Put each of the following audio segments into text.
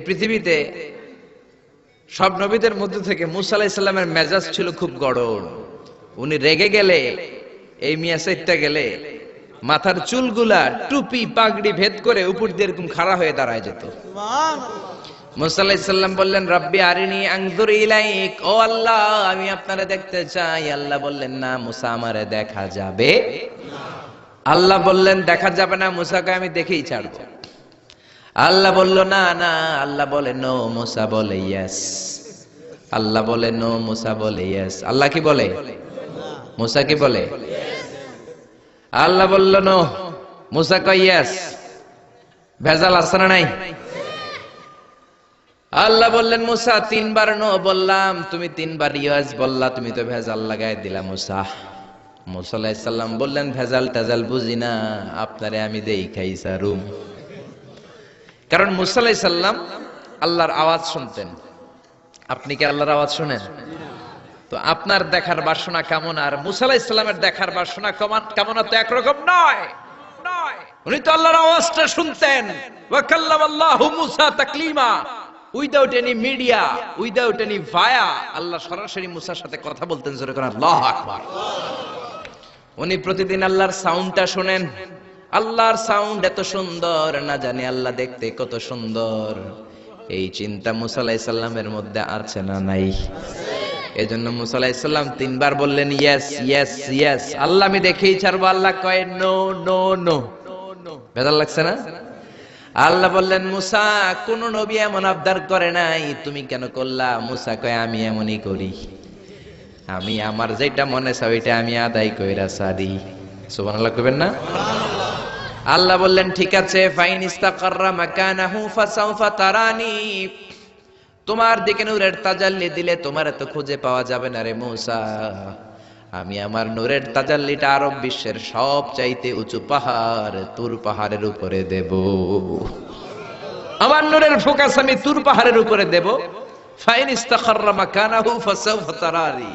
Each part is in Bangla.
পৃথিবীতে সব নবীদের মধ্যে থেকে মুসা আলাইহিস সালামের মেজাজ ছিল খুব গড়ন। উনি রেগে গেলে, এই মিয়া সাইটটা গেলে মাথার চুলগুলা টুপি পাগড়ি ভেদ করে উপর দিয়ে এরকম খাড়া হয়ে দাঁড়ায় যেত। মুসা আলাইহিস সালাম বললেন, রাব্বি আরিনি আনজুর ইলাইক, ও আল্লাহ আমি আপনারে দেখতে চাই। আল্লাহ বললেন, না মুসা আমারে দেখা যাবে না। আল্লাহ বললেন দেখা যাবে না, মুসাকে আমি দেখেই ছাড়বো। আল্লাহ বলল না না, আল্লাহ বলে নো, মুসা বলে ইয়েস। আল্লাহ বলে নো, মুসা বলে ইয়েস। আল্লাহ কি বলে? মুসা কি বলে? আল্লাহ বলল নো, মুসা কয় ইয়েস। ভেজাল আছে না নাই? আল্লাহ বললেন, মুসা তিনবার নো বললাম, তুমি তিনবার ইয়েস বললা, তুমি তো ভেজাল লাগাই দিলা মুসা। মুসা আলাইহিস সালাম বললেন, ভেজাল টেজাল বুঝি না, আপনারে আমি দেখাই সারুম। কারণ মুসা আলাইহিস সালাম আল্লাহর আওয়াজ শুনতেন। আপনি কি আল্লাহর আওয়াজ শুনেন? তো আপনার দেখার বাসনা কেমন আর মুসা আলাইহিস সালামের দেখার বাসনা কেমন তো একরকম নয়। উনি তো আল্লাহর আওয়াজটা শুনতেন। ওয়া কাল্লামাল্লাহু মুসা তাকলিমা, without any media, without any via, আল্লাহ সরাসরি মুসার সাথে কথা বলতেন। জোরে করে আল্লাহু আকবার। উনি প্রতিদিন আল্লাহর সাউন্ডটা শুনেন। আল্লাহর সাউন্ড এত সুন্দর, না জানি আল্লাহ দেখতে কত সুন্দর। এই চিন্তা মুসা আলাইহিস সালামের মধ্যে আছে না নাই? এজন্য মুসা আলাইহিস সালাম তিনবার বললেন ইয়েস ইয়েস ইয়েস। আল্লাহ আমি দেখেই ছাড়বো। আল্লাহ কয় নো নো নো। ভেজাল লাগছে না? আল্লাহ বললেন, মুসা কোন নবী এমন আবদার করে নাই, তুমি কেন করলা? মুসা কয় আমি এমনই করি, আমি আমার যেটা মনে চাই ওইটা আমি আদায় কইরা সারি। সুবহানাল্লাহ কইবেন না? আল্লাহ বললেন, ঠিক আছে, ফাইন ইস্তাকাররা মাকানাহু ফাসাউফা তারানি, তোমার দিকে নূরের তাজাল্লি দিলে তোমার তো খুঁজে পাওয়া যাবে না রে মুসা। আমি আমার নূরের তাজাল্লিটা আরব বিশ্বের সবচাইতে উঁচু পাহাড় তুর পাহাড়ের উপরে দেব। আমার নূরের ফোকাস আমি তুর পাহাড়ের উপরে দেব। ফাইন ইস্তাকাররা মাকানাহু ফাসাউফা তারানি,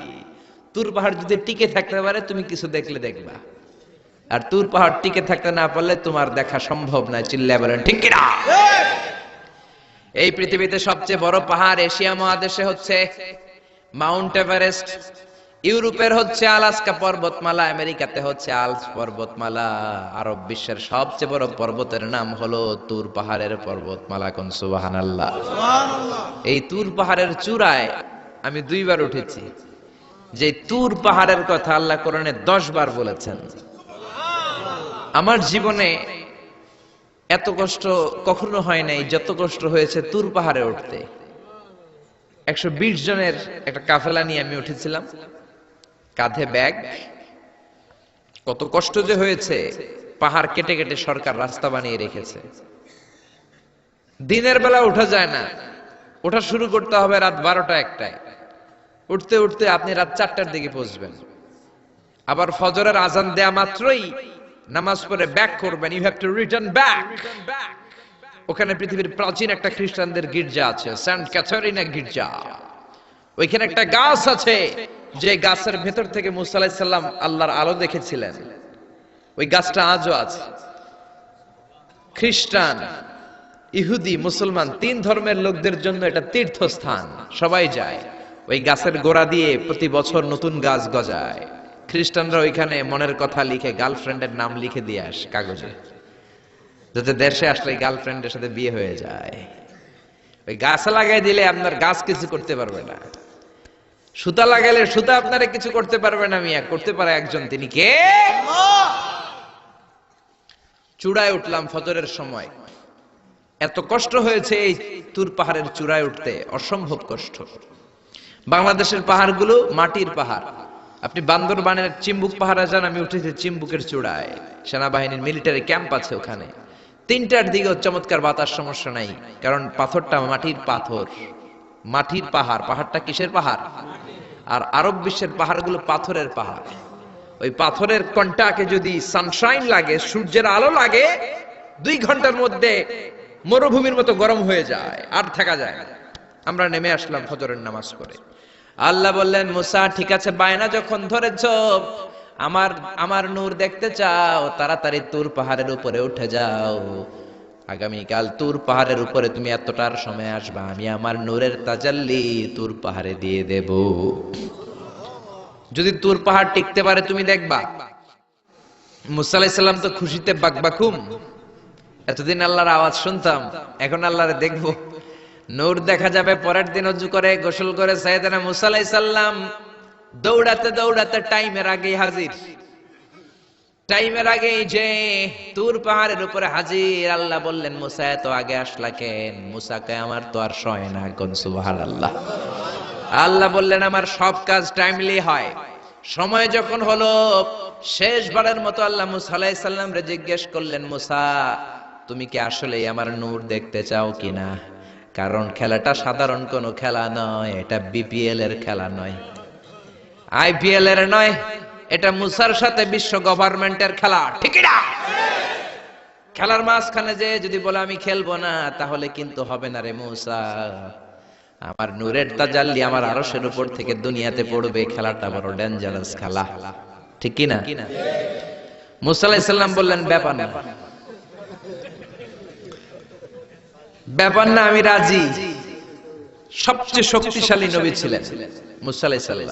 তুর পাহাড় যদি টিকে থাকতে পারে তুমি কিছু দেখলে দেখবা, আর তুর পাহাড় টিকে থাকতে না পারলে তোমার দেখা সম্ভব না। চিল্লায় বলেন ঠিক কি না? এই পৃথিবীতে সবচেয়ে বড় পাহাড় এশিয়া মহাদেশে হচ্ছে মাউন্ট এভারেস্ট, ইউরোপের হচ্ছে আলাস্কা পর্বতমালা, আমেরিকাতে হচ্ছে আল্পস পর্বতমালা, আরব বিশ্বের সবচেয়ে বড় পর্বতের নাম হলো তুর পাহাড়ের পর্বতমালা। কোন সুবহানাল্লাহ। এই তুর পাহাড়ের চূড়ায় আমি 2 বার উঠেছি। যে তুর পাহাড়ের কথা আল্লাহ কোরআনে 10 বার বলেছেন। আমার জীবনে এত কষ্ট কখনো হয় নাই যত কষ্ট হয়েছে তুর পাহাড়ে উঠতে। 120 জনের একটা কাফেলা নিয়ে আমি উঠেছিলাম, কাঁধে ব্যাগ। কত কষ্ট যে হয়েছে, পাহাড় কেটে কেটে সরকার রাস্তা বানিয়ে রেখেছে। দিনের বেলা ওঠা যায় না, ওঠা শুরু করতে হবে রাত 12টা 1টায়। উঠতে উঠতে আপনি রাত 4টার দিকে পৌঁছবেন। আবার ফজরের আজান দেয়া মাত্রই নামাজ পড়ে ব্যাক করবেন। You have to return back. ওখানে পৃথিবীর প্রাচীন একটা খ্রিস্টানদের গির্জা আছে, সেন্ট ক্যাথরিনা গির্জা। ওইখানে একটা গাছ আছে, যে গাছের ভেতর থেকে মুসা আলাইহিস সালাম আল্লাহর আলো দেখেছিলেন। ওই গাছটা আজও আছে। খ্রিস্টান, ইহুদি, মুসলমান 3 ধর্মের লোকদের জন্য এটা তীর্থস্থান, সবাই যায়। ওই গাছের গোড়া দিয়ে প্রতি বছর নতুন গাছ গজায়। খ্রিস্টানরা ওইখানে মনের কথা লিখে, গার্লফ্রেন্ডের নাম লিখে দিয়ে আসে কাগজে, যাতে দেশে আসলে গার্লফ্রেন্ডের সাথে বিয়ে হয়ে যায়। ওই গাছ লাগাই দিলে আপনার গাছ কিছু করতে পারবে না। সুতা লাগাইলে সুতা আপনারে কিছু করতে পারবে না। মিয়া করতে পারে একজন, তিনি কে? চূড়ায় উঠলাম ফজরের সময়। এত কষ্ট হয়েছে এই তুর পাহাড়ের চূড়ায় উঠতে, অসম্ভব কষ্ট। বাংলাদেশের পাহাড়গুলো মাটির পাহাড়। আপনি বান্দরবানের চিম্বুক পাহাড়ে যান, আমি উঠেছি চিম্বুকের চূড়ায়, সেনাবাহিনীর মিলিটারি ক্যাম্প আছে ওখানে। 3টার দিকে চমৎকার বাতাস, সমস্যা নাই, কারণ পাথরটা মাটির পাথর, মাটির পাহাড়। পাহাড়টা কিসের পাহাড়? আর আরব বিশ্বের পাহাড়গুলো পাথরের পাহাড়। ওই পাথরের কন্টাকে যদি সানশাইন লাগে, সূর্যের আলো লাগে, 2 ঘন্টার মধ্যে মরুভূমির মতো গরম হয়ে যায়, আর থাকা যায় না। আমরা নেমে আসলাম ফজরের নামাজ পড়ে। আল্লাহ বললেন, মুসা ঠিক আছে, বায়না যখন ধরেছ, আমার নূর দেখতে চাও, তাড়াতাড়ি তুর পাহাড়ের উপরে উঠে যাও। আগামীকাল তুর পাহাড়ের উপরে তুমি এতটার সময় আসবা, আমি আমার নূরের তাজাল্লি তুর পাহাড়ে দিয়ে দেব। যদি তুর পাহাড় টিকতে পারে তুমি দেখবা। মুসা আলাইহিস সালাম তো খুশিতে বাকবাকুম। এতদিন আল্লাহর আওয়াজ শুনতাম, এখন আল্লাহরে দেখবো, নূর দেখা যাবে। পরের দিন ওযু করে গোসল করে সাইয়েদনা মুসা আলাইহিস সালাম দৌড়াতে দৌড়াতে টাইমের আগে হাজির। টাইমের আগে যে তুর পাহাড়ের উপরে হাজির। আল্লাহ বললেন, মুসা এত আগে আসলা কেন? মুসা কয়, আমার তো আর সয় না। কোন সুবহানাল্লাহ। আল্লাহ বললেন, আমার সব কাজ টাইমলি হয়। সময় যখন হলো, শেষবারের মতো আল্লাহ মুসা আলাইহিস সালাম রে জিজ্ঞেস করলেন, মুসা তুমি কি আসলেই আমার নূর দেখতে চাও কিনা? কারণ খেলাটা সাধারণ কোনো খেলা নয়, এটা বিপিএল এর খেলা নয়, আইপিএল এর নয়, এটা মুসার সাথে বিশ্ব গভর্নমেন্টের খেলা, ঠিক না? খেলার মাঝখানে যে যদি বলে আমি খেলবো না, তাহলে কিন্তু হবে না রে মুসা। আমার নূরের তাজাল্লি আমার আরশের উপর থেকে দুনিয়াতে পড়বে, খেলাটা বড় ডেঞ্জারাস খেলা, ঠিক কি না? মুসা আলাইহিস সালাম বললেন, ব্যাপার না, ব্যাপার না, আমি রাজি। সবচেয়ে শক্তিশালী নবী ছিলেন মুসা আলাইহিস সালাম।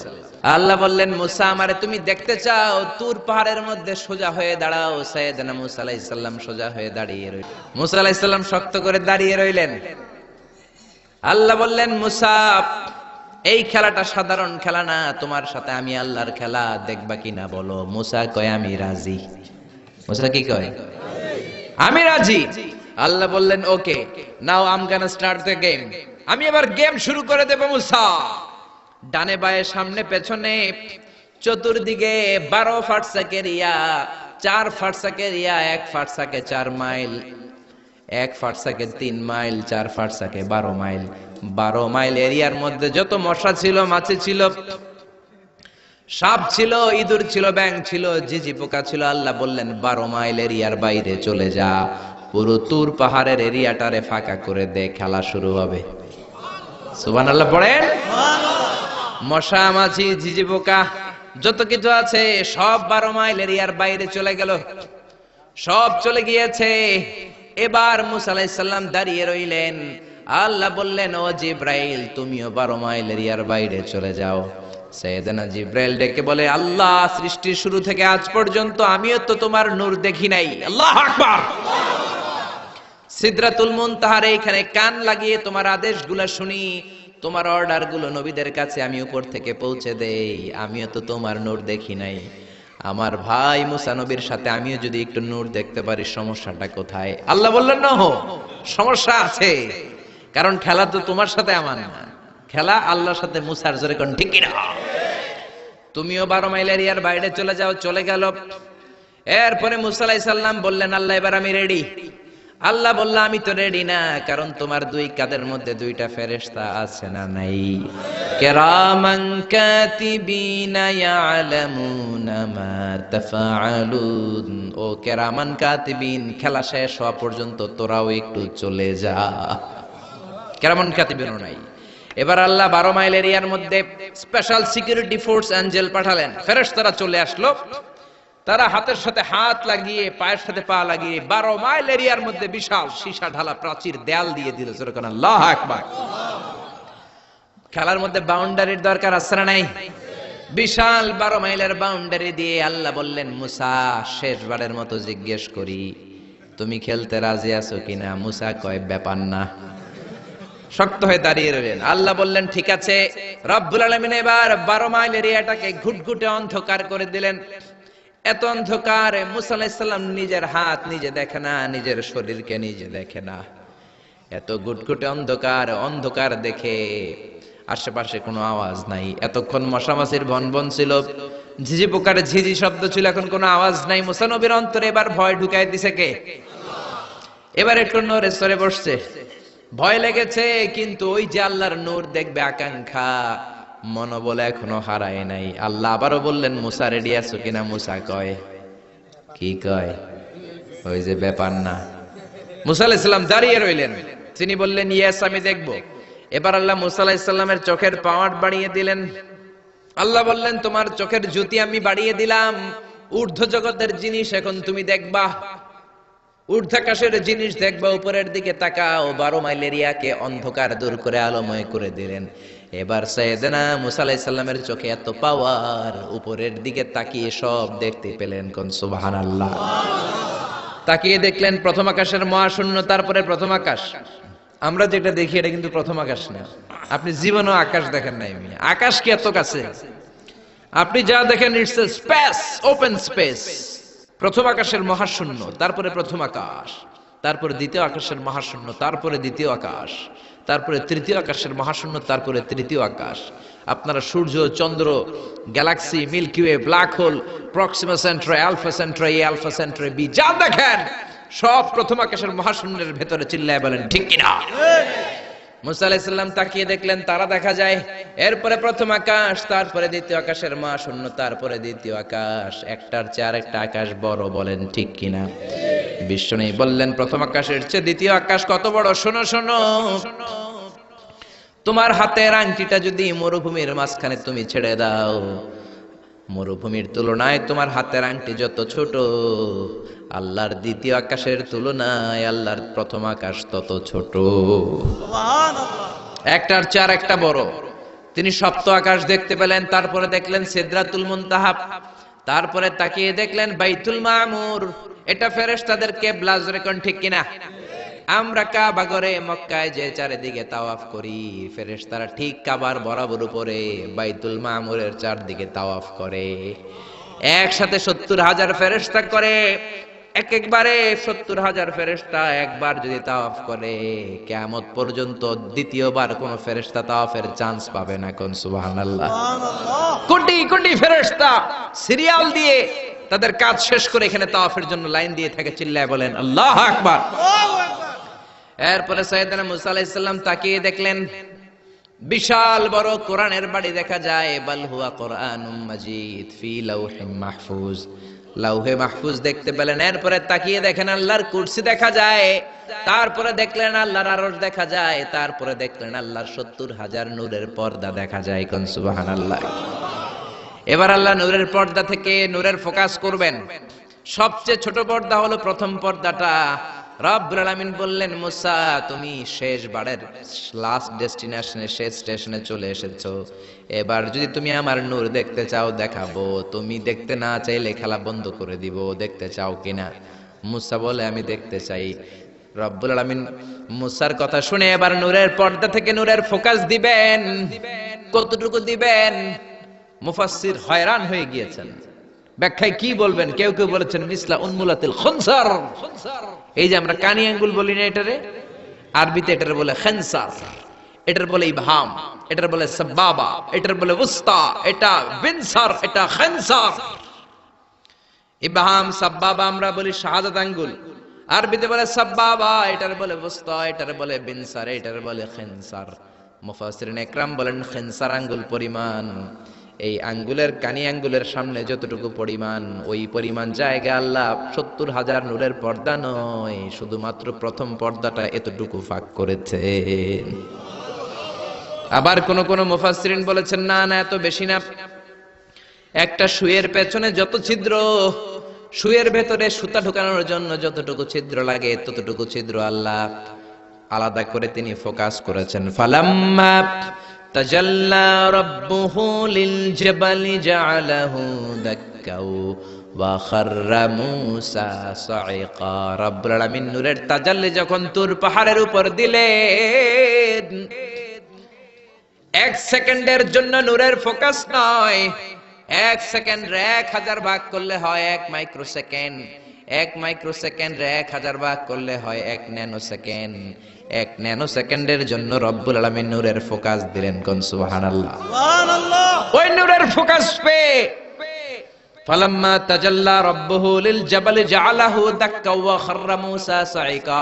আল্লাহ বললেন, মুসা আমারে তুমি দেখতে চাও? তুর পাহাড়ের মধ্যে সোজা হয়ে দাঁড়াও। সাইয়েদনা মুসা আলাইহিস সালাম সোজা হয়ে দাঁড়িয়ে রইলেন। মুসা আলাইহিস সালাম শক্ত করে দাঁড়িয়ে রইলেন। আল্লাহ বললেন, মুসা এই খেলাটা সাধারণ খেলা না, তোমার সাথে আমি আল্লাহর খেলা, দেখবা কিনা বলো? মুসা কয়, আমি রাজি। মুসা কি কয়? আমি রাজি। আল্লাহ বললেন, okay, now I am gonna start the game. আমি এবার গেম শুরু করে দেব। মুসা ডানে বায়ে সামনে পেছনে চতুর্দিকে 12 ফারসাকের এরিয়া, 4 ফারসাকের এরিয়া, 1 ফারসাকে 4 মাইল, 1 ফারসাকে 3 মাইল, 4 ফারসাকে 12 মাইল। 12 মাইল এরিয়ার মধ্যে যত মশা ছিল, মাছি ছিল, সাপ ছিল, ইঁদুর ছিল, ব্যাঙ ছিল, ঝিঝি পোকা ছিল, আল্লাহ বললেন 12 মাইল এরিয়ার বাইরে চলে যা, পুরো তুর পাহাড়ের এরিয়াটারে ফাঁকা করে দে, খেলা শুরু হবে। সুবহানাল্লাহ পড়েন। মশা মাছি ঝিঝি পোকা যত কিছু আছে সব 12 মাইল এরিয়ার বাইরে চলে গেল, সব চলে গিয়েছে। এবার মুসা আলাইহিস সালাম দাঁড়িয়ে রইলেন। আল্লাহ বললেন, ও জিব্রাইল তুমিও 12 মাইল এরিয়ার বাইরে চলে যাও। সাইয়েদনা জিব্রাইল ডেকে বলে, আল্লাহ সৃষ্টির শুরু থেকে আজ পর্যন্ত আমিও তো তোমার নূর দেখি নাই। আল্লাহু আকবার। সিদরাতুল মুনতাহার এইখানে কান লাগিয়ে তোমার আদেশগুলো শুনি, তোমার অর্ডারগুলো নবীদের কাছে আমি উপর থেকে পৌঁছে দেই, আমিও তো তোমার নূর দেখি নাই। আমার ভাই মুসা নবীর সাথে আমিও যদি একটু নূর দেখতে পারি, সমস্যাটা কোথায়? আল্লাহ বললেন, না হো, সমস্যা আছে, কারণ খেলা তো তোমার সাথে আমার না, খেলা আল্লাহর সাথে। মুসার জোরে কোন ঠিক না? তুমিও 12 মাইল এরিয়ার বাইরে চলে যাও। চলে গেল। এরপরে মুসা আলাইহিস সালাম বললেন, আল্লাহ এবার আমি রেডি। আল্লাহ বলল, আমি তো রেডি না, কারণ তোমার 2 কাঁধের মধ্যে 2টা ফেরেশতা আছে না নাই? কিরামান কাতিবিনা ইয়ালামুনা মা তাফআলুন। ও কিরামান কাতিবিন, খেলা শেষ হওয়া পর্যন্ত তোরাও একটু চলে যা। কিরামান কাতিবিনও নাই। এবার আল্লাহ 12 মাইল এরিয়ার মধ্যে স্পেশাল সিকিউরিটি ফোর্স এঞ্জেল পাঠালেন। ফেরেশতারা চলে আসলো। তারা হাতের সাথে হাত লাগিয়ে, পায়ের সাথে পা লাগিয়ে 12 মাইল এরিয়ার মধ্যে বিশাল সীসা ঢালা প্রাচীর দেয়াল দিয়ে দিল। যেরকম আল্লাহু আকবার। খেলার মধ্যে বাউন্ডারির দরকার আছে না নাই? বিশাল 12 মাইলের বাউন্ডারি দিয়ে আল্লাহ বললেন, মুসা শেষবারের মতো জিজ্ঞেস করি, তুমি খেলতে রাজি আছো কিনা? মুসা কয়, ব্যাপার না। শক্ত হয়ে দাঁড়িয়ে রইলেন। আল্লাহ বললেন, ঠিক আছে। রব্বুল আলামিন এবার 12 মাইল এরিয়াটাকে ঘুটঘুটে অন্ধকার করে দিলেন। এত অন্ধকার, মুসা আলাইহিস সালাম নিজের হাত নিজে দেখে না, নিজের শরীরকে নিজে দেখে না। এত ঘুটঘুটে অন্ধকার, অন্ধকার দেখে আশেপাশে কোনো আওয়াজ নাই। এতক্ষণ মশামাছির ভনভন ছিল, ঝিঝি পোকার ঝিঝি শব্দ ছিল, এখন কোনো আওয়াজ নাই। মুসা নবীর অন্তরে এবার ভয় ঢুকাই দিছে কে? এবার একটু নড়ে চড়ে বসছে, ভয় লেগেছে, কিন্তু ওই যে আল্লাহর নূর দেখবে আকাঙ্ক্ষা, মনোবল এখনো হারায় নাই। আল্লাহ আবারও বললেন, মুসা রেডি আছো কিনা? মুসা কয়, কি কয়? ওই যে ব্যাপার না। মুসা আলাইহিস সালাম দাঁড়িয়ে রইলেন। তিনি বললেন, ইয়েস, আমি দেখব। এবার আল্লাহ মুসা আলাইহিস সালামের চোখের পাওয়ার বাড়িয়ে দিলেন। আল্লাহ বললেন, তোমার চোখের জ্যোতি আমি বাড়িয়ে দিলাম, ঊর্ধ্ব জগতের জিনিস এখন তুমি দেখবা। ঊর্ধ্বাকাশের জিনিস দেখবা, উপরের দিকে তাকাও, 12 মাইল এরিয়াকে অন্ধকার দূর করে আলোময় করে দিলেন। এবার সাইয়েদনা মুসা আলাইহিস সালামের চোখে এত পাওয়ার, উপরের দিকে তাকিয়ে সব দেখতে পেলেন। কোন সুবহানাল্লাহ। তাকিয়ে দেখলেন প্রথম আকাশের মহাশূন্য, তারপরে প্রথম আকাশ। আমরা যেটা দেখি এটা কিন্তু প্রথম আকাশ না। আপনি জীবনেও আকাশ দেখেন নাই। আকাশ কি এত কাছে? আপনি যা দেখেন it's a space, open space. প্রথম আকাশের মহাশূন্য, তারপরে প্রথম আকাশ, তারপরে দ্বিতীয় আকাশের মহাশূন্য, তারপরে দ্বিতীয় আকাশ, তারপরে তৃতীয় আকাশের মহাশূন্য, তারপরে তৃতীয় আকাশ। আপনারা সূর্য, চন্দ্র, galaxy, Milky Way, black hole, Proxima Centauri, Alpha Centauri, Alpha Centauri B, যা দেখেন সব প্রথম আকাশের মহাশূন্যের ভেতরে। চিল্লায় বলেন ঠিক কিনা? মুসা আলাইহিস সালাম তাকিয়ে দেখলেন তারা দেখা যায়। এরপরে প্রথম আকাশ, তারপরে দ্বিতীয় আকাশের মহাশূন্য, তারপরে দ্বিতীয় আকাশ। একটার চেয়ে আরেকটা আকাশ বড়, বলেন ঠিক কিনা? বিশ্বনবী বললেন প্রথম আকাশের চেয়ে দ্বিতীয় আকাশ কত বড়? শোনো শোনো, তোমার হাতের আংটিটা যদি মরুভূমির মাঝখানে তুমি ছেড়ে দাও, মরুভূমির তুলনায় তোমার হাতের আংটি যত ছোট, আল্লাহর দ্বিতীয় আকাশের তুলনায় আল্লাহর প্রথম আকাশ তত ছোট। একটার চার একটা বড়। তিনি সপ্ত আকাশ দেখতে পেলেন, তারপরে দেখলেন সিদরাতুল মুনতাহা, তারপরে তাকিয়ে দেখলেন বাইতুল মামুর। এটা ফেরেশতাদের কিবলা, যেরকম ঠিক কিনা? আমরা কাবা ঘরে মক্কায় যে চারিদিকে তাওয়াফ করি, ফেরেশতারা ঠিক কাবার বরাবর উপরে বাইতুল মামুরের চারদিকে তাওয়াফ করে। একসাথে 70,000 ফেরেশতা করে। একবারে 70,000 ফেরেশতা একবার যদি তাওয়াফ করে, কিয়ামত পর্যন্ত দ্বিতীয়বার কোন ফেরেশতা তাওয়াফের চান্স পাবে না। কোন সুবহানাল্লাহ। কোটি কোটি ফেরেশতা সিরিয়াল দিয়ে তাদের কাজ শেষ করে এখানে তাওয়াফের জন্য লাইন দিয়ে থাকে। চিল্লায় বলেন আল্লাহু আকবার। এরপরে সাইয়েদনা মুসা আলাইহিস সালাম তাকিয়ে দেখলেন বিশাল বড় কোরআনের বাড়ি দেখা যায়। বাল হুয়া কোরআনুম মাজিদ ফি লাউহিম মাহফুজ। লাউহে মাহফুজ দেখতে পেলেন। এরপরে তাকিয়ে দেখেন আল্লাহর কুরসি দেখা যায়। তারপরে দেখলেন আল্লাহর আরশ দেখা যায়। তারপরে দেখলেন আল্লাহর 70,000 নূরের পর্দা দেখা যায়। কোন সুবহানাল্লাহ। এবার আল্লাহ নূরের পর্দা থেকে নূরের ফোকাস করবেন। সবচেয়ে ছোট পর্দা হলো প্রথম পর্দাটা। রব্বুল আলামিন বললেন মুসা, তুমি শেষ বারের লাস্ট ডেস্টিনেশনে, শেষ স্টেশনে চলে এসেছো। এবার যদি তুমি আমার নূর দেখতে চাও দেখাবো, তুমি দেখতে না চাইলে খেলা বন্ধ করে দিব। দেখতে চাও কিনা? মুসা বলে আমি দেখতে চাই। রব্বুল আলামিন মুসার কথা শুনে এবার নূরের পর্দা থেকে নূরের ফোকাস দিবেন। কতটুকু দিবেন? মুফাসসির হয়রান হয়ে গিয়েছেন। ব্যাখ্যায় কি বলবেন? কেউ কেউ বলেছেন মিসলা উন্মুলাতিল খুনসার। এই যে আমরা কানি আঙ্গুল বলি না, এটারে আরবিতে এটারে বলে খেনসার, এটার বলে ইবহাম, এটার বলে সাবাবা, এটার বলে উস্তা, এটা বিনসার, এটা খেনসার। ইবহাম সাবাবা আমরা বলি শাহাদাত আঙ্গুল, আরবিতে বলে সাবাবা, এটার বলে উস্তা, এটার বলে বিনসার, এটার বলে খেনসার। মুফাসসিরিন ইকরাম বলেন খেনসার আঙ্গুল পরিমাণ, এই আঙ্গুলের কানি আঙ্গুলের সামনে যতটুকু পরিমাণ, ওই পরিমাণ জায়গা আল্লাহ 70,000 নূরের পর্দা নয়, শুধুমাত্র প্রথম পর্দাটা এতটুকু ফাঁক করেছেন। আবার কোন কোন মুফাসসিরিন বলেছেন না না, এত বেশি না। একটা সুয়ের পেছনে যত ছিদ্র, সুয়ের ভেতরে সুতা ঢোকানোর জন্য যতটুকু ছিদ্র লাগে, ততটুকু ছিদ্র আল্লাহ আলাদা করে তিনি ফোকাস করেছেন। ফালাম্মা তাজাল্লা রাব্বুহু লিল জাবালি জাআলাহু দাক্কাও ওয়া খাররা মূসা সাইকা। রব্বুল আলামিন নূরের তাজাল্লি যখন তুর পাহাড়ের উপর দিলেন, এক সেকেন্ডের জন্য নূরের ফোকাস নয়, এক সেকেন্ড 1000 ভাগ করলে হয় 1 মাইক্রোসেকেন্ড, 1 মাইক্রোসেকেন্ড 1000 ভাগ করলে হয় 1 ন্যানো সেকেন্ড। 1 ন্যানো সেকেন্ডের জন্য রব্বুল আলামিন নূরের ফোকাস দিলেন। কোন সুবহানাল্লাহ। সুবহানাল্লাহ। ওই নূরের ফোকাস পে ফালাম্মা তাজাল্লা রাব্বুহু লিল জাবালি জাআলাহু দাক্কা ওয়া খাররা মূসা সাইকা।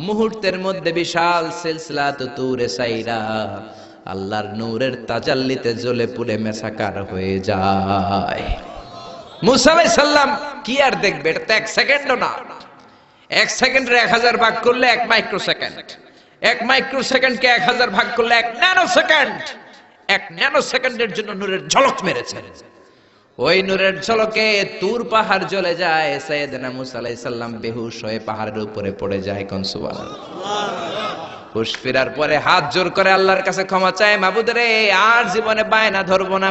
মুহূর্তের মধ্যে বিশাল সিলসিলাত তুরে সাইরা আল্লাহর নূরের তাজাল্লিতে জ্বলে পুড়ে মেসাকার হয়ে যায়। মূসা আলাইহিস সালাম কি আর দেখবে? এটা তো 1 সেকেন্ডও না। 1 সেকেন্ডে 1000 ভাগ করলে 1 মাইক্রোসেকেন্ড, 1 মাইক্রোসেকেন্ডকে 1000 ভাগ করলে 1 ন্যানো সেকেন্ড। 1 ন্যানো সেকেন্ডের জন্য নূরের ঝলক মেরেছে। ওই নূরের ঝলকে তুর পাহাড় জ্বলে যায়, সাইয়েদনা মুসা আলাইহিস সালাম বেহুশ হয়ে পাহাড়ের উপরে পড়ে যায়। কোন সুবহানাল্লাহ। হুশ ফেরার পরে হাত জোর করে আল্লাহর কাছে ক্ষমা চায়, মাবুদ রে, আর জীবনে বায়না ধরবো না,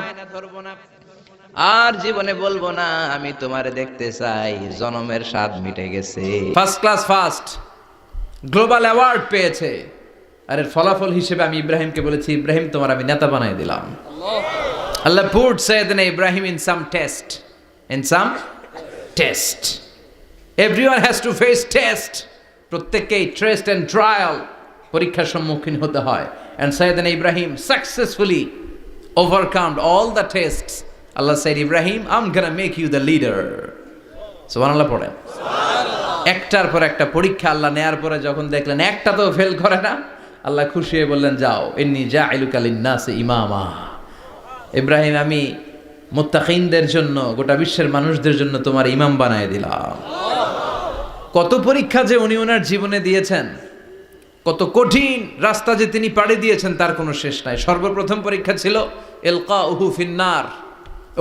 আর জীবনে বলবো না আমি তোমারে দেখতে চাই, জনমের স্বাদ মিটে গেছে। First class first global award পেয়েছে। আর এর ফলাফল হিসেবে আমি ইব্রাহিমকে বলেছি, ইব্রাহিম তোমার আমি নেতা বানাই দিলাম। Allah put Sayyidina Ibrahim in some test. In some test. Everyone has to face test. প্রত্যেককেই টেস্ট এন্ড ট্রায়াল, পরীক্ষার সম্মুখীন হতে হয়। And Sayyidina Ibrahim successfully overcome all the tests. Allah said, Ibrahim, I'm gonna make you the leader. সুবহানাল্লাহ পড়েন। একটার পর একটা পরীক্ষা আল্লাহ নেয়ার পরে যখন দেখলেন একটা তো ফেল করে না, আল্লাহ খুশি হয়ে বললেন, যাও, ইন্নী জাইলুকা লিন-নাসি ইমামা। ইব্রাহিম, আমি মুত্তাকিনদের জন্য, গোটা বিশ্বের মানুষদের জন্য তোমার ইমাম বানায় দিলাম। কত পরীক্ষা যে উনি ওনার জীবনে দিয়েছেন, কত কঠিন রাস্তা যে তিনি পাড়ি দিয়েছেন তার কোনো শেষ নাই। সর্বপ্রথম পরীক্ষা ছিল ইলকাউহু ফিন্নার,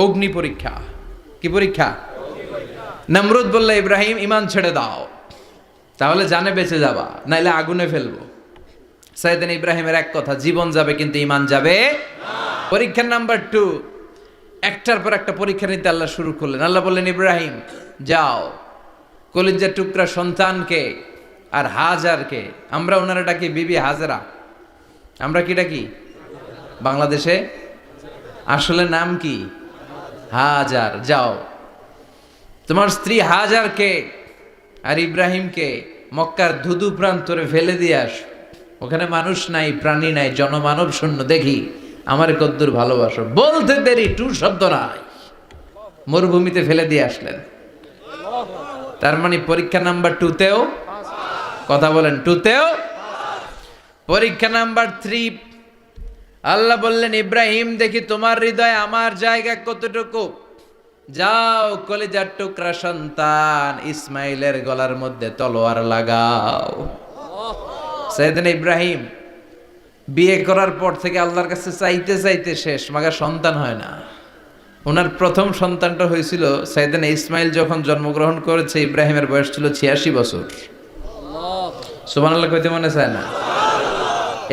অগ্নি পরীক্ষা। কি পরীক্ষা? নমরুদ বলল, ইব্রাহিম ঈমান ছেড়ে দাও, তাহলে জানে বেঁচে যাবা, নাইলে আগুনে ফেলবো। সাইয়েদনা ইব্রাহিমের এক কথা, জীবন যাবে কিন্তু ঈমান যাবে না। পরীক্ষা নাম্বার 2, একটার পর একটা পরীক্ষা নিতে আল্লাহ শুরু করলেন। আল্লাহ বললেন, ইব্রাহিম যাও, কলিজার টুকরা সন্তানকে আর হাজারকে, আমরা ওনারা ডাকি বিবি হাজরা, আমরা কি ডাকি বাংলাদেশে, আসলে নাম কি হাজার, যাও তোমার স্ত্রী হাজারকে আর ইব্রাহিমকে মক্কার ধুধু প্রান্তরে ফেলে দিয়ে আস। ওখানে মানুষ নাই, প্রাণী নাই, জনমানব শূন্য, দেখি আমার কদ্দুর ভালোবাসো। বলতে দেরি, টু শব্দ নাই, মরুভূমিতে ফেলে দিয়ে আসলেন। তার মানে পরীক্ষা নাম্বার 2তেও, কথা বলেন, 2তেও। পরীক্ষা নাম্বার 3, আল্লাহ বললেন, ইব্রাহিম দেখি তোমার হৃদয়ে আমার জায়গা কতটুকু, যাও কলিজার টুকরা সন্তান ইসমাইলের গলার মধ্যে তলোয়ার লাগাও। সাইয়েদনা ইব্রাহিম বিয়ে করার পর থেকে আল্লাহর কাছে চাইতে চাইতে শেষ, মাগা সন্তান হয় না। ওনার প্রথম সন্তানটা হয়েছিল সাইয়েদনা ইসমাইল যখন জন্মগ্রহণ করেছে, ইব্রাহিমের বয়স ছিল 86 বছর। সুবহানাল্লাহ কইতে মনে চায় না?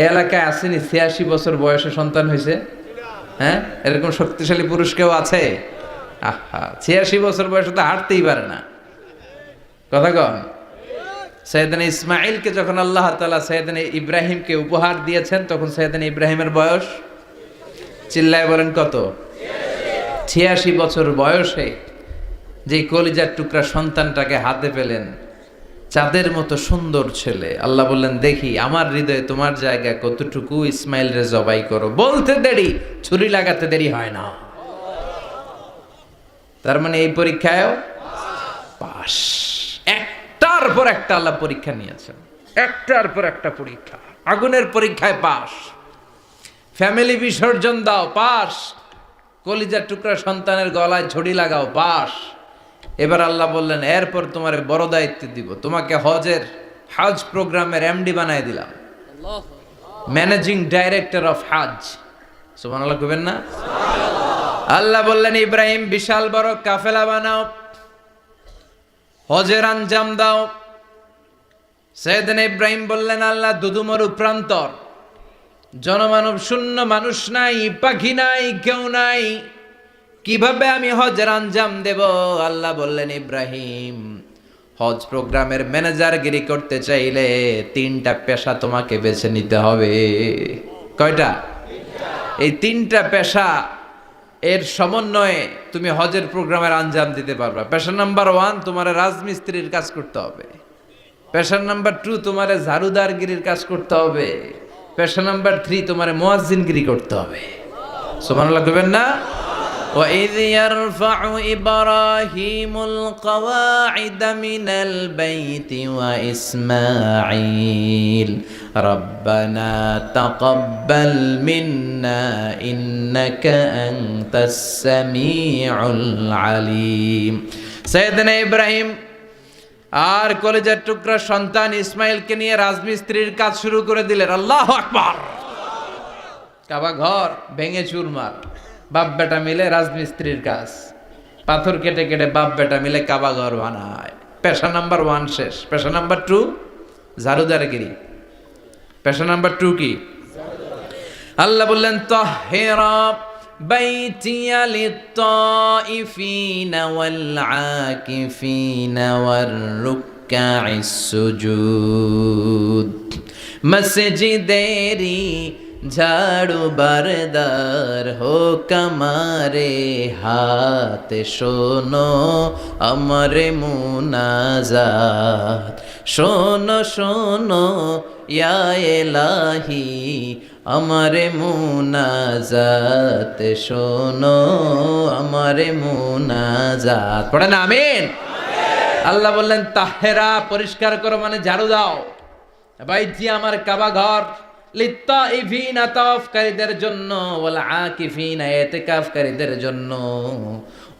এই এলাকায় আসেনি 86 বছর বয়সে সন্তান হয়েছে? হ্যাঁ, এরকম শক্তিশালী পুরুষ কেউ আছে? আহা, 86 বছর বয়সে তো হাঁটতেই পারে না, কথা কন। সাইয়েদনা ইসমাইলকে যখন আল্লাহ তাআলা সাইয়েদনা ইব্রাহিমকে উপহার দিয়েছেন, তখন সাইয়েদনা ইব্রাহিমের বয়স, চিল্লায় বলেন কত? 86 বছর বয়সে যে কলিজার টুকরা সন্তানটাকে হাতে পেলেন, চাঁদের মতো সুন্দর ছেলে। আল্লাহ বললেন, দেখি আমার হৃদয়ে তোমার জায়গা কতটুকু, ইসমাইল রে জবাই করো। বলতে দেরি, ছুরি লাগাতে দেরি হয় না। তার মানে এই পরীক্ষায়ও পাস। একটার পর একটা আল্লাহ পরীক্ষা নিয়েছেন, একটার পর একটা পরীক্ষা। আগুনের পরীক্ষায় পাস, ফ্যামিলি বিসর্জন দাও, পাস। কলিজার টুকরা সন্তানের গলায় ঝড়ি লাগাও, পাস। এবার আল্লাহ বললেন, এরপর তোমার বড় দায়িত্ব দিব, তোমাকে হজ প্রোগ্রামের এমডি বানাই দিলাম, ম্যানেজিং ডাইরেক্টর অফ হজ। সুবহানাল্লাহ কইবেন না? আল্লাহ বললেন, ইব্রাহিম বিশাল বড় কাফেলা বানাও, হজের আঞ্জাম দাও। সাইয়েদনা ইব্রাহিম বললেন, আল্লাহ দুদুমরু প্রান্তর, জনমানব শূন্য, মানুষ নাই, পাখি নাই, কেউ নাই, কিভাবে আমি হজের আঞ্জাম দেব? আল্লাহ বললেন, ইব্রাহিম হজ প্রোগ্রামের ম্যানেজারগিরি করতে চাইলে 3টা পেশা তোমাকে বেছে নিতে হবে। কয়টা? এই 3টা পেশা এর সমন্বয়ে তুমি হজের প্রোগ্রামের আঞ্জাম দিতে পারবা। পেশা নাম্বার 1, তোমার রাজমিস্ত্রির কাজ করতে হবে। পেশা নাম্বার 2, তোমার ঝাড়ুদারগিরির কাজ করতে হবে। পেশা নাম্বার 3, তোমার মুয়াজ্জিনগিরি করতে হবে। সুবহানাল্লাহ কইবেন না? وَإِذْ يَرْفَعُ إِبْرَاهِيمُ الْقَوَاعِدَ مِنَ الْبَيْتِ وَإِسْمَاعِيلُ رَبَّنَا تَقَبَّلْ مِنَّا إِنَّكَ أَنْتَ السَّمِيعُ الْعَلِيمُ। সাইয়েদনা ইব্রাহিম আর কলেজের টুকরা সন্তান ইসমাইলকে নিয়ে রাজমিস্ত্রির কাজ শুরু করে দিলেন। আল্লাহু আকবার! কাবা ঘর ভেঙে চুরমার, বাপ বেটা মিলে রাজমিস্ত্রির কাজ। পাথর কেটে কেটে বাপ বেটা মিলে কাবা ঘর বানায়। পেশা নাম্বার 1 শেষ। পেশা নাম্বার 2 ঝাড়ুদারগিরি। পেশা নাম্বার 2 কি? আল্লাহ বললেন তাহহিরা বাইতিয়া লিত-তাইফিনা ওয়াল আকিফিনা ওয়ার রুকআইস সুজুদ। মসজিদেরি ঝাড়ু বারদার হোক আমারে হাত, শোনো আমারে মুনাজাত। শোনো শোনো ইয়া ইলাহি আমারে মুনাজাত, শোনো আমারে মুনাজাত। পড়েন আমিন। আল্লাহ বললেন তাহেরা পরিষ্কার করো মানে ঝাড়ু দাও। বাইতি আমার কাবা ঘর, লিত্তাইফিনা তাওয়াফকারীদের জন্য, ওয়াল আকিফিনা ইতিকাফকারীদের জন্য,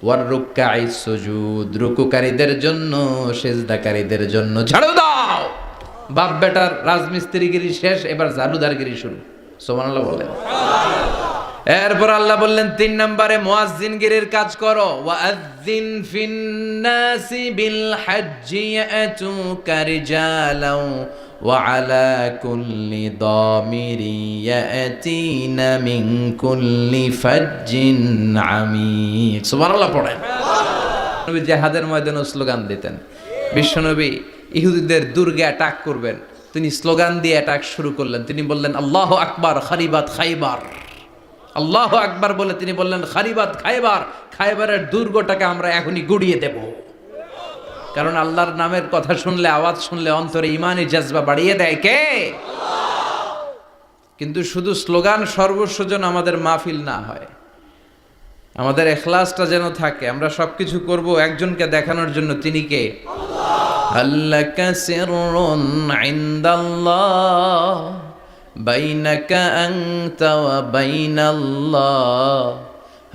ওয়ার রুকআইস সুজুদ রুকুকারীদের জন্য, সিজদাকারীদের জন্য। ঝাড়ু দাও। বাপ বেটার রাজমিস্ত্রিগিরি শেষ, এবার ঝাড়ুদারগিরি শুরু। সুবহানাল্লাহ বলেন। এরপর আল্লাহ বললেন 3 নম্বরে মুয়াজ্জিনগিরির কাজ করো। ওয়াআযযিন ফিন-নাসি বিল হজ্জি ইয়াতুকা রিজালাও ওয়া আলা কুল্লি দামিরি ইয়াতিনা মিন কুল্লি ফাজ্জিন আমিক। সুবহানাল্লাহ পড়েন। নবী জিহাদের ময়দানে স্লোগান দিতেন। বিশ্বনবী ইহুদিদের দুর্গে অ্যাটাক করবেন, তিনি স্লোগান দিয়ে অ্যাটাক শুরু করলেন। তিনি বললেন আল্লাহু আকবার খারিবাত খাইবার। আল্লাহু আকবার বলে তিনি বললেন খারিবাত খাইবার, খাইবারের দুর্গটাকে আমরা এখনই গুড়িয়ে দেব। কারণ আল্লাহর নামের কথা শুনলে, আওয়াজ শুনলে অন্তরে ইমানি জজবা বাড়িয়ে দেয় কে? আল্লাহ। কিন্তু শুধু স্লোগান সর্বস্ব যেন আমাদের মাহফিল না হয়, আমাদের ইখলাসটা যেন থাকে। আমরা সবকিছু করব একজনকে দেখানোর জন্য, তিনি কে? আল্লাহ। আল্লাকা সিররুন ইনদাল্লাহ বাইনাকা আনতা ওয়া বাইনাল্লাহ,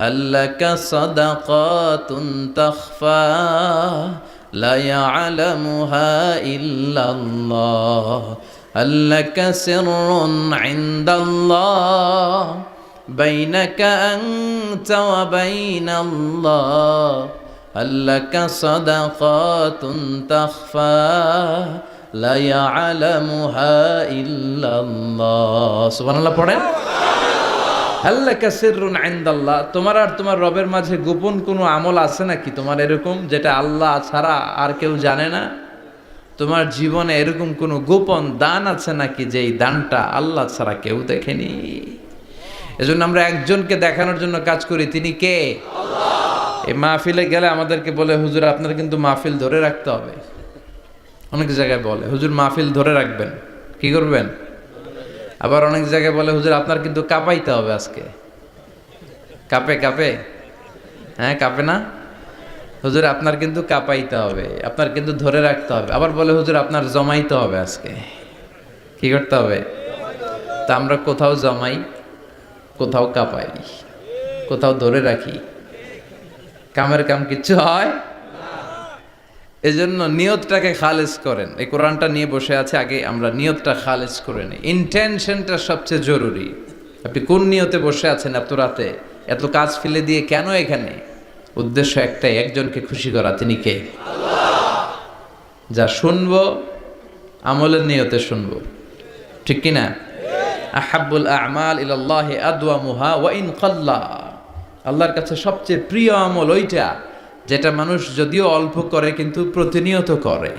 আল্লাকা সাদাকাতুন তাখফা লা ইয়ালামুহা ইল্লাল্লাহ, আল্লাকা সিররুন ইনদাল্লাহ বাইনাকা আনতা ওয়া বাইনাল্লাহ, আল্লাকা সাদাকাতুন তাখফা লা ইয়ালামুহা ইল্লাল্লাহ। সুবহানাল্লাহ পড়েন। আল্লাকা সিররুন ইনদাল্লাহ, তোমার আর তোমার রবের মাঝে গোপন কোনো আমল আছে নাকি তোমার এরকম, যেটা আল্লাহ ছাড়া আর কেউ জানে না? তোমার জীবনে এরকম কোনো গোপন দান আছে নাকি যেই দানটা আল্লাহ ছাড়া কেউ দেখেনি? এজন্য আমরা একজনকে দেখানোর জন্য কাজ করি, তিনি কে? আল্লাহ। এই মাহফিলে গেলে আমাদেরকে বলে হুজুর আপনার কিন্তু মাহফিল ধরে রাখতে হবে। অনেক জায়গায় বলে হুজুর মাহফিল ধরে রাখবেন, কি করবেন? আবার অনেক জায়গায় বলে হুজুর আপনার কিন্তু কাঁপাইতে হবে আজকে। কাঁপে কাঁপে? হ্যাঁ কাঁপে না? হুজুর আপনার কিন্তু কাঁপাইতে হবে, আপনার কিন্তু ধরে রাখতে হবে। আবার বলে হুজুর আপনার জমাইতে হবে আজকে। কি করতে হবে? তা আমরা কোথাও জমাই, কোথাও কাঁপাই, কোথাও ধরে রাখি, কামের কাম কিচ্ছু হয়। এজন্য নিয়তটাকে খালেজ করেন। এই কোরআনটা নিয়ে বসে আছে, আগে আমরা নিয়তটা খালেজ করে নিই। ইন্টেনশনটা সবচেয়ে জরুরি। আপনি কোন নিয়তে বসে আছেন এত রাতে, এত কাজ ফেলে দিয়ে কেন এখানে? উদ্দেশ্য একটাই, একজনকে খুশি করা। তিনি কে? আল্লাহ। যা শুনবো আমলের নিয়তে শুনবো, ঠিক কিনা? আহাব্বুল আ'মাল ইলাল্লাহি আদওয়ামুহা ওয়া ইন কাল্লা। আল্লাহর কাছে সবচেয়ে প্রিয় আমল ওইটা যেটা মানুষ যদিও অল্প করে কিন্তু প্রতিনিয়ত করে,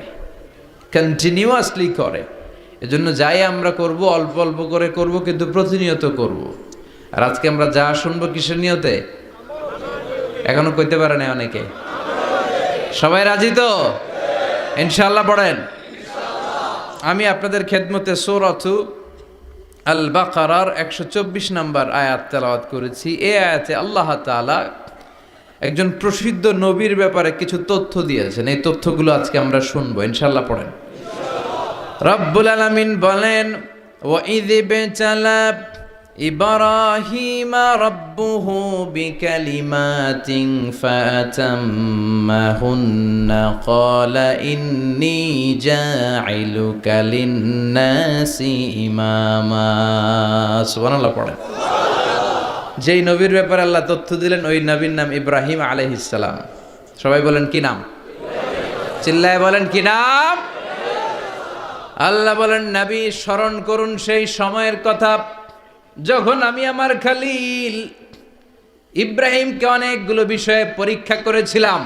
কন্টিনিউয়াসলি করে। এজন্য যাই আমরা করব অল্প অল্প করে করব, কিন্তু প্রতিনিয়ত করব। আর আজকে আমরা যা শুনবো কিসের নিয়তে? এখনো কইতে পারে না অনেকে। সবাই রাজি তো? ইনশাআল্লাহ পড়েন। আমি আপনাদের খেদমতে সূরাতু আল বাকারার 124 নম্বর আয়াত তেলাওয়াত করেছি। এই আয়াতে আল্লাহ তাআলা একজন প্রসিদ্ধ নবীর ব্যাপারে কিছু তথ্য দিয়েছেন। এই তথ্যগুলো আজকে আমরা শুনবো, ইনশাআল্লাহ পড়েন। রব্বুল আলামিন বলেন, ওয়াইয ইবতালা ইব্রাহিমা রাব্বুহু বিকালিমাতিন ফাতাম্মাহুন্না ক্বালা ইন্নী জাইলুকা লিন-নাসি ইমামা। সুবহানাল্লাহ পড়েন। যেই নবীর ব্যাপারে আল্লাহ তথ্য দিলেন ওই নবীর নাম ইব্রাহিম আলাইহিস সালাম। সবাই বলেন কি নাম? চিল্লায় বলেন কি নাম? আল্লাহ বলেন, নবী স্মরণ করুন সেই সময়ের কথা যখন আমি আমার খলিল ইব্রাহিমকে অনেকগুলো বিষয়ে পরীক্ষা করেছিলাম,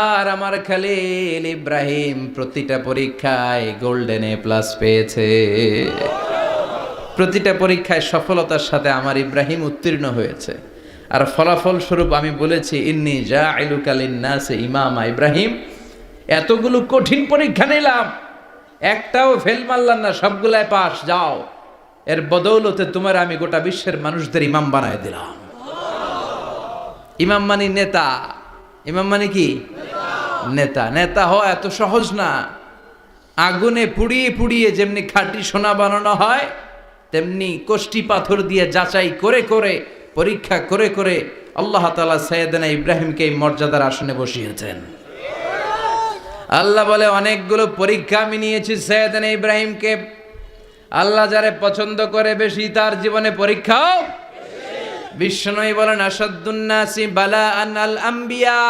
আর আমার খলিল ইব্রাহিম প্রতিটা পরীক্ষায় গোল্ডেন এ প্লাস পেয়েছে। প্রতিটা পরীক্ষায় সফলতার সাথে আমার ইব্রাহিম উত্তীর্ণ হয়েছে। আর ফলাফল স্বরূপ আমি বলেছি, ইন্নী জাইলুকা লিন্নাসি ইমামা। ইব্রাহিম, এতগুলো কঠিন পরীক্ষা নিলাম, একটাও ফেল মারলাম না, সবগুলাই পাস। যাও, এর বদৌলতে তোমার আমি গোটা বিশ্বের মানুষদের ইমাম বানায় দিলাম। ইমাম মানে নেতা। ইমাম মানে কি? নেতা। নেতা হওয়া এত সহজ না। আগুনে পুড়িয়ে পুড়িয়ে যেমনি খাঁটি সোনা বানানো হয়, তেমনি কষ্টি পাথর দিয়ে যাচাই করে করে, পরীক্ষা করে করে আল্লাহ তাআলা সাইয়েদনা ইব্রাহিমকে এই মর্যাদার আসনে বসিয়েছেন। আল্লাহ বলে, অনেকগুলো পরীক্ষা আমি নিয়েছি সাইয়েদনা ইব্রাহিমকে। আল্লাহ যারে পছন্দ করে বেশি, তার জীবনে পরীক্ষাও। বিশ্বনবী বলেন, আসাদ্দুন নাসি বালাআন আল আম্বিয়া।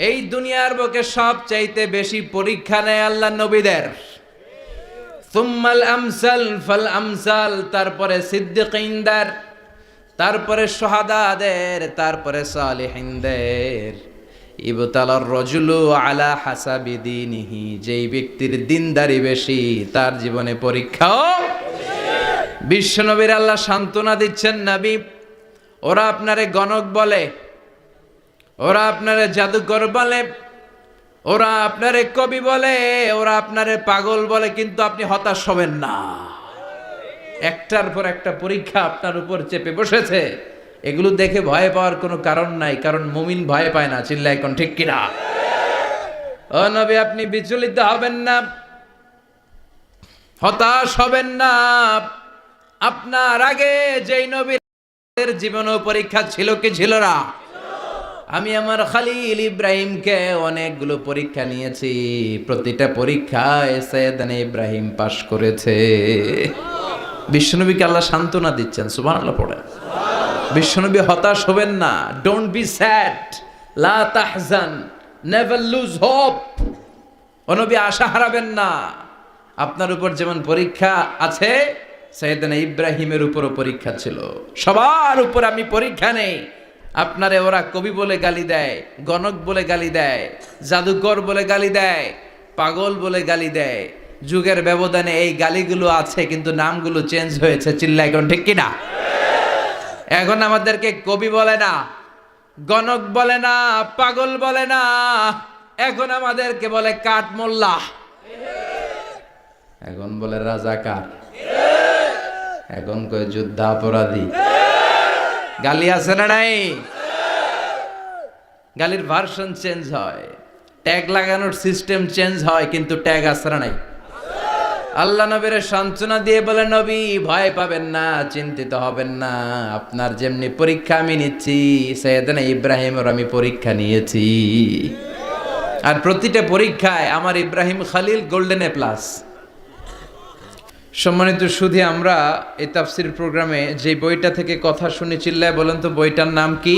এই দুনিয়ার বুকে সবচাইতে বেশি পরীক্ষা নেয় আল্লাহ নবীদের। সুম্মাল আমসাল ফাল আমসাল, তারপরে সিদ্দিকিনদের, তারপরে শুহাদাদের, তারপরে সালিহিনদের। ইবতালার রাজুলু আলা হাসাবি দীনিহি, যেই ব্যক্তির দিনদারি বেশি তার জীবনে পরীক্ষাও। বিশ্বনবীর আল্লাহ সান্ত্বনা দিচ্ছেন, নবী ওরা আপনারে গণক বলে, ওরা আপনারে জাদুকর বলে, ওরা আপনারে কবি বলে, ওরা আপনারে পাগল বলে, কিন্তু আপনি হতাশ হবেন না। একটার পর একটা পরীক্ষা আপনার উপর চেপে বসেছে। এগুলো দেখে ভয় পাওয়ার কোনো কারণ নাই, কারণ মুমিন ভয় পায় না। চিল্লায় কোন ঠিক কিনা? ও নবী, আপনি বিচলিত হবেন না, হতাশ হবেন না। আপনার আগে যেই নবীর জীবনও পরীক্ষা ছিল কি ছিল না? আমি আমার খলিল ইব্রাহিমকে অনেকগুলো পরীক্ষা নিয়েছি, প্রতিটা পরীক্ষায় সাইয়েদনা ইব্রাহিম পাশ করেছে। বিশ্বনবীকে আল্লাহ সান্ত্বনা দিচ্ছেন। সুবহানাল্লাহ পড়ে। বিশ্বনবী হতাশ হবেন না। ডোন্ট বি স্যাড, লা তাহজান, নেভার লুজ হোপ। ও নবী, আশা হারাবেন না। আপনার উপর যেমন পরীক্ষা আছে, সাইয়েদনা ইব্রাহিমের উপরও পরীক্ষা ছিল। সবার উপর আমি পরীক্ষা নেই। আপনারে ওরা কবি বলে গালি দেয়, গণক বলে গালি দেয়, জাদুকর বলে গালি দেয়, পাগল বলে গালি দেয়। যুগের ব্যবধানে এই গালিগুলো আছে, কিন্তু নামগুলো চেঞ্জ হয়েছে। চিল্লায় কোন ঠিক কিনা? এখন আমাদেরকে কবি বলে না, গণক বলে না, পাগল বলে না, এখন আমাদেরকে বলে কাঠ মোল্লা, এখন বলে রাজাকার, এখন কয় যুদ্ধাপরাধী। গালি আছে না নাই? গালির ভার্সন চেঞ্জ হয়, ট্যাগ লাগানোর সিস্টেম চেঞ্জ হয়, কিন্তু ট্যাগ আছে না নাই? আল্লাহ নবীর সান্ত্বনা দিয়ে বলে, নবী ভয় পাবেন না, চিন্তিত হবেন না। আপনার যেমনি পরীক্ষা আমি নিচ্ছি, সাইয়েদনা ইব্রাহিমের আমি পরীক্ষা নিয়েছি। আর প্রতিটা পরীক্ষায় আমার Ibrahim Khalil golden A plus. সম্মানিত সুধী, আমরা এই তাফসীর প্রোগ্রামে যে বইটা থেকে কথা শুনি, চিল্লায় বলেন তো বইটার নাম কি?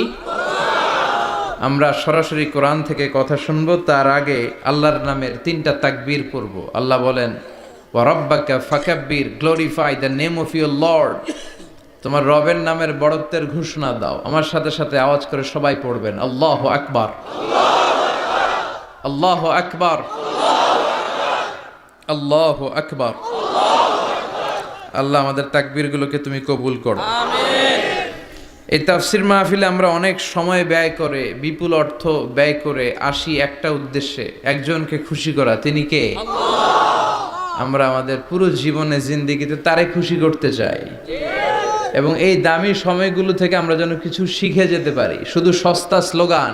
আমরা সরাসরি কোরআন থেকে কথা শুনবো। তার আগে আল্লাহর নামের 3টা তাকবীর পড়ব। আল্লাহ বলেন, ওয়া রাব্বাকা ফাকাব্বির, glorify the name of your Lord. তোমার রবের নামের বড়ত্বের ঘোষণা দাও। আমার সাথে সাথে আওয়াজ করে সবাই পড়বেন, আল্লাহু আকবার, আল্লাহু আকবার, আল্লাহু আকবার। আল্লাহ আমাদের তাকবীরগুলোকে তুমি কবুল করো, আমিন। এই তাফসীর মাহফিলে আমরা অনেক সময় ব্যয় করে, বিপুল অর্থ ব্যয় করে আসি একটা উদ্দেশ্যে, একজনকে খুশি করা। তিনি কে? আল্লাহ। আমরা আমাদের পুরো জীবনে জিন্দেগিতে তারে খুশি করতে চাই, এবং এই দামি সময়গুলো থেকে আমরা যেন কিছু শিখে যেতে পারি। শুধু সস্তা স্লোগান,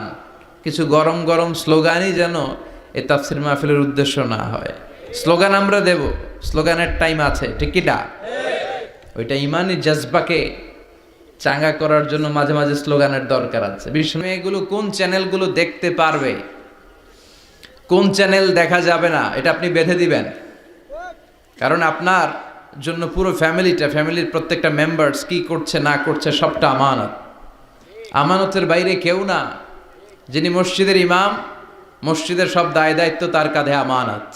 কিছু গরম গরম স্লোগানই যেন এই তাফসীর মাহফিলের উদ্দেশ্য না হয়। স্লোগান আমরা দেব, স্লোগানের টাইম আছে, ঠিক কিনা? ওইটা ইমানি জজবাকে চাঙ্গা করার জন্য মাঝে মাঝে স্লোগানের দরকার আছে। বিষ্ণু এগুলো কোন চ্যানেলগুলো দেখতে পারবে, কোন চ্যানেল দেখা যাবে না, এটা আপনি বেঁধে দিবেন। কারণ আপনার জন্য পুরো ফ্যামিলির প্রত্যেকটা মেম্বার্স কি করছে না করছে সবটা আমানত। আমানতের বাইরে কেউ না। যিনি মসজিদের ইমাম, মসজিদের সব দায় দায়িত্ব তার কাঁধে আমানত।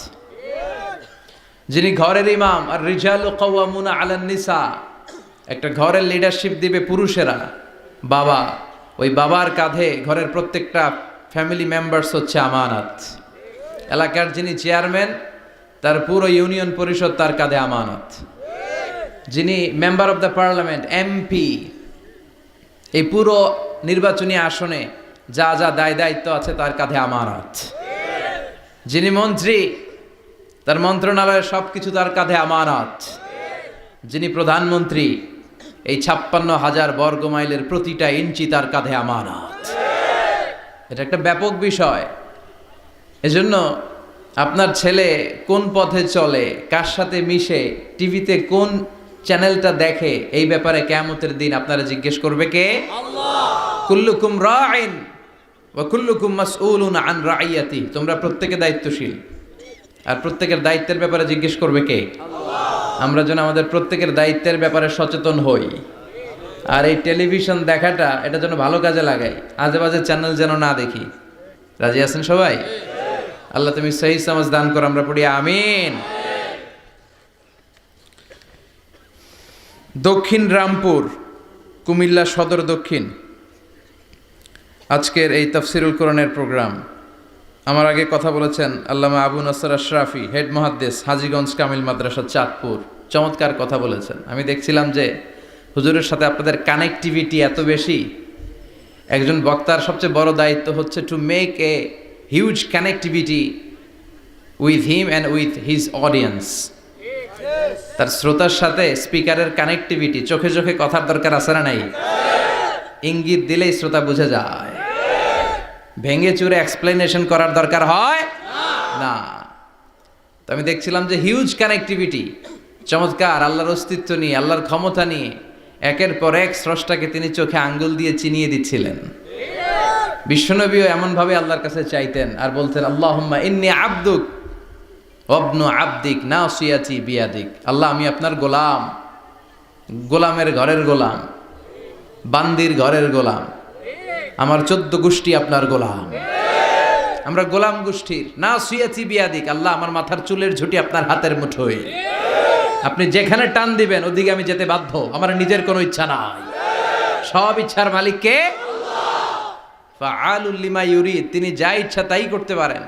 যিনি ঘরের ইমাম, আর রিজালু কাওয়ামুনা আলান নিসা, একটা ঘরের লিডারশিপ দিবে পুরুষেরা, বাবা, ওই বাবার কাঁধে ঘরের প্রত্যেকটা ফ্যামিলি মেম্বার্স হচ্ছে আমানত। এলাকার যিনি চেয়ারম্যান, তার পুরো ইউনিয়ন পরিষদ তার কাঁধে আমানত। যিনি member of the parliament, MP, এই পুরো নির্বাচনী আসনে যা যা দায় দায়িত্ব আছে তার কাঁধে আমানত। যিনি মন্ত্রী, তার মন্ত্রণালয়ের সবকিছু তার কাঁধে আমানত। যিনি প্রধানমন্ত্রী, এই 56,000 বর্গ মাইলের প্রতিটা ইঞ্চি তার কাঁধে আমানত। এটা একটা ব্যাপক বিষয়। এজন্য আপনার ছেলে কোন পথে চলে, কার সাথে মিশে, টিভিতে কোন চ্যানেলটা দেখে, এই ব্যাপারে কিয়ামতের দিন আপনারা জিজ্ঞেস করবে কে? আল্লাহ। কুল্লুকুম রাইন ওয়া কুল্লুকুম মাসউলুন আন রাইয়াতি। তোমরা প্রত্যেকে দায়িত্বশীল, আর প্রত্যেকের দায়িত্বের ব্যাপারে জিজ্ঞেস করবে কে? আল্লাহ। আমরা যেন আমাদের প্রত্যেকের দায়িত্বের ব্যাপারে সচেতন হই। আর এই টেলিভিশন দেখাটা, এটা যেন ভালো কাজে লাগাই, আজে বাজে চ্যানেল যেন না দেখি। রাজি আছেন সবাই? আল্লাহ তুমি সহি সমাজ দান করো, আমরা পড়ি আমিন। দক্ষিণ রামপুর, কুমিল্লা সদর দক্ষিণ, আজকের এই তাফসিরুল কোরআনের প্রোগ্রাম। আমার আগে কথা বলেছেন আল্লামা আবু নাসর আশরাফি, হেড মুহাদ্দিস, হাজীগঞ্জ কামিল মাদ্রাসা, চাঁদপুর। চমৎকার কথা বলেছেন। আমি দেখছিলাম যে হুজুরের সাথে আপনাদের কানেক্টিভিটি এত বেশি। একজন বক্তার সবচেয়ে বড় দায়িত্ব হচ্ছে to make a huge connectivity with him and with his audience. তার শ্রোতার সাথে স্পিকারের কানেক্টিভিটি, চোখে চোখে কথার দরকার আছে না নাই? ইঙ্গিত দিলেই শ্রোতা বুঝে যায়। ভেঙে চুরে এক্সপ্লেনেশন করার দরকার হয় না। তো আমি দেখছিলাম যে হিউজ কানেক্টিভিটি, চমৎকার, আল্লাহর অস্তিত্ব নিয়ে, আল্লাহর ক্ষমতা নিয়ে একের পর এক স্রষ্টাকে তিনি চোখে আঙ্গুল দিয়ে চিনিয়ে দিচ্ছিলেন। বিশ্বনবীও এমনভাবে আল্লাহর কাছে চাইতেন আর বলতেন, আল্লাহুম্মা ইন্নী আবদুক ওয়াবনু আবদিক নাসিয়াতি বিয়াদিক। আল্লাহ, আমি আপনার গোলাম, গোলামের ঘরের গোলাম, বান্দির ঘরের গোলাম, আমার 14 গোষ্ঠী আপনার গোলাম। আমরা গোলাম গোষ্ঠীর। নাসিয়াতি বিয়াদিক, আল্লাহ আমার মাথার চুলের ঝুঁটি আপনার হাতের মুঠোয়। আপনি যেখানে টান দিবেন ওদিকে আমি যেতে বাধ্য, আমার নিজের কোনো ইচ্ছা নাই। সব ইচ্ছার মালিক কে? আল্লাহ। ফাআলুল লিমা ইউরিদ, তিনি যা ইচ্ছা তাই করতে পারেন।